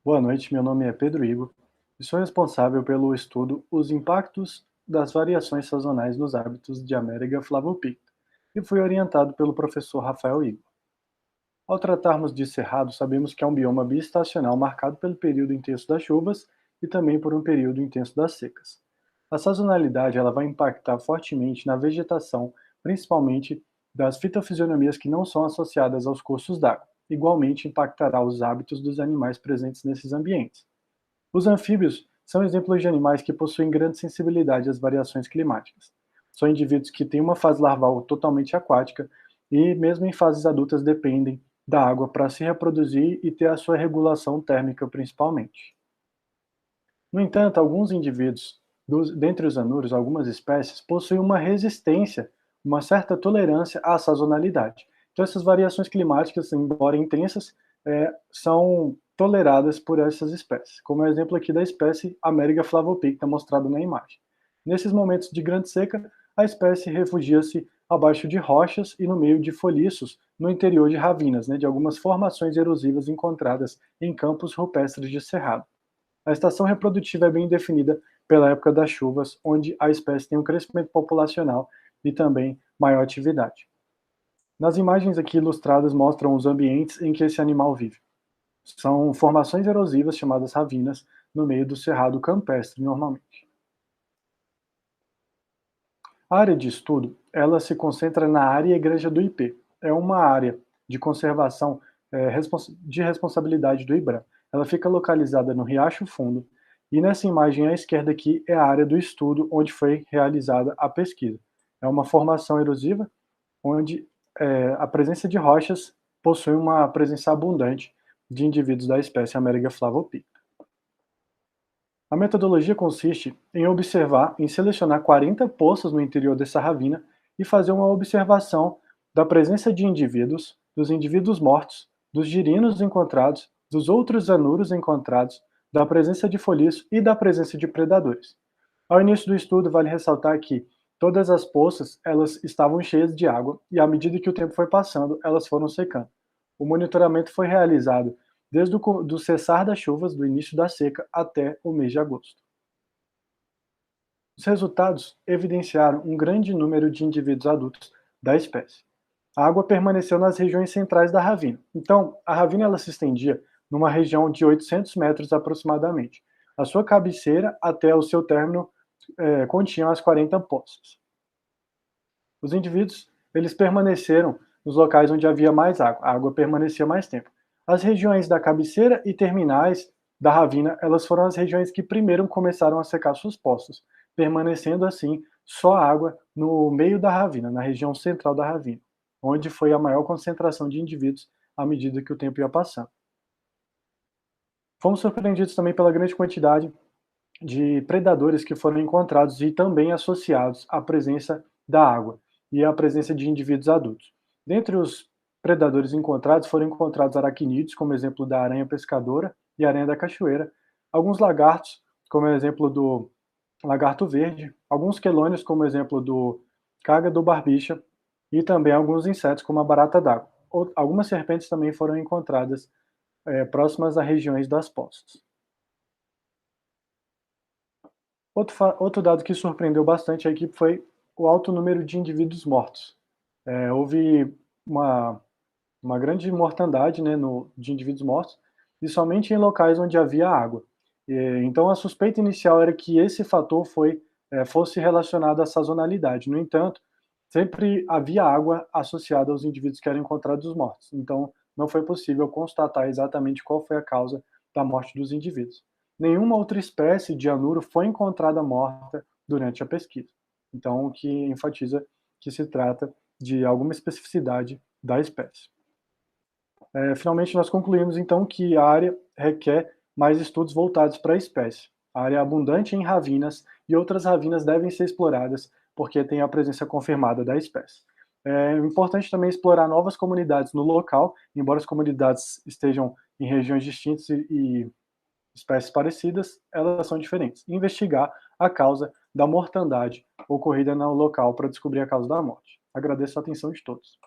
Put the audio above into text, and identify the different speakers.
Speaker 1: Boa noite, meu nome é Pedro Igor e sou responsável pelo estudo Os Impactos das Variações Sazonais nos Hábitos de Améringa flavopicta e fui orientado pelo professor Rafael Igor. Ao tratarmos de cerrado, sabemos que é um bioma biestacional marcado pelo período intenso das chuvas e também por um período intenso das secas. A sazonalidade ela vai impactar fortemente na vegetação, principalmente das fitofisionomias que não são associadas aos cursos d'água. Igualmente impactará os hábitos dos animais presentes nesses ambientes. Os anfíbios são exemplos de animais que possuem grande sensibilidade às variações climáticas. São indivíduos que têm uma fase larval totalmente aquática e, mesmo em fases adultas, dependem da água para se reproduzir e ter a sua regulação térmica, principalmente. No entanto, alguns indivíduos, dentre os anúrios, algumas espécies, possuem uma resistência, uma certa tolerância à sazonalidade. Então, essas variações climáticas, embora intensas, são toleradas por essas espécies, como é o exemplo aqui da espécie Améringa flavopicta, mostrado na imagem. Nesses momentos de grande seca, a espécie refugia-se abaixo de rochas e no meio de folhiços no interior de ravinas, de algumas formações erosivas encontradas em campos rupestres de cerrado. A estação reprodutiva é bem definida pela época das chuvas, onde a espécie tem um crescimento populacional e também maior atividade. Nas imagens aqui ilustradas mostram os ambientes em que esse animal vive. São formações erosivas chamadas ravinas no meio do cerrado campestre, normalmente. A área de estudo, ela se concentra na área Igreja do IP. É uma área de conservação de responsabilidade do IBRAM. Ela fica localizada no Riacho Fundo e nessa imagem à esquerda aqui é a área do estudo onde foi realizada a pesquisa. É uma formação erosiva onde a presença de rochas possui uma presença abundante de indivíduos da espécie Améringa flavopicta. A metodologia consiste em selecionar 40 poças no interior dessa ravina e fazer uma observação da presença de indivíduos, dos indivíduos mortos, dos girinos encontrados, dos outros anuros encontrados, da presença de folhiço e da presença de predadores. Ao início do estudo, vale ressaltar que todas as poças elas estavam cheias de água e, à medida que o tempo foi passando, elas foram secando. O monitoramento foi realizado desde o cessar das chuvas do início da seca até o mês de agosto. Os resultados evidenciaram um grande número de indivíduos adultos da espécie. A água permaneceu nas regiões centrais da ravina. Então, a ravina ela se estendia numa região de 800 metros aproximadamente. A sua cabeceira até o seu término continham as 40 poças. Os indivíduos eles permaneceram nos locais onde havia mais água. A água permanecia mais tempo. As regiões da cabeceira e terminais da ravina, elas foram as regiões que primeiro começaram a secar suas poças, permanecendo assim só água no meio da ravina, na região central da ravina, onde foi a maior concentração de indivíduos à medida que o tempo ia passando. Fomos surpreendidos também pela grande quantidade de predadores que foram encontrados e também associados à presença da água e à presença de indivíduos adultos. Dentre os predadores encontrados, foram encontrados aracnídeos, como exemplo da aranha pescadora e aranha da cachoeira, alguns lagartos, como exemplo do lagarto verde, alguns quelônios, como exemplo do cágado barbicha, e também alguns insetos, como a barata d'água. Algumas serpentes também foram encontradas próximas a regiões das poças. Outro dado que surpreendeu bastante a equipe foi o alto número de indivíduos mortos. Houve uma, uma grande mortandade, de indivíduos mortos, e somente em locais onde havia água. Então a suspeita inicial era que esse fator fosse relacionado à sazonalidade. No entanto, sempre havia água associada aos indivíduos que eram encontrados mortos. Então não foi possível constatar exatamente qual foi a causa da morte dos indivíduos. Nenhuma outra espécie de anuro foi encontrada morta durante a pesquisa. Então, o que enfatiza que se trata de alguma especificidade da espécie. Finalmente, nós concluímos então que a área requer mais estudos voltados para a espécie. A área é abundante em ravinas e outras ravinas devem ser exploradas porque tem a presença confirmada da espécie. É importante também explorar novas comunidades no local, embora as comunidades estejam em regiões distintas e espécies parecidas, elas são diferentes. Investigar a causa da mortandade ocorrida no local para descobrir a causa da morte. Agradeço a atenção de todos.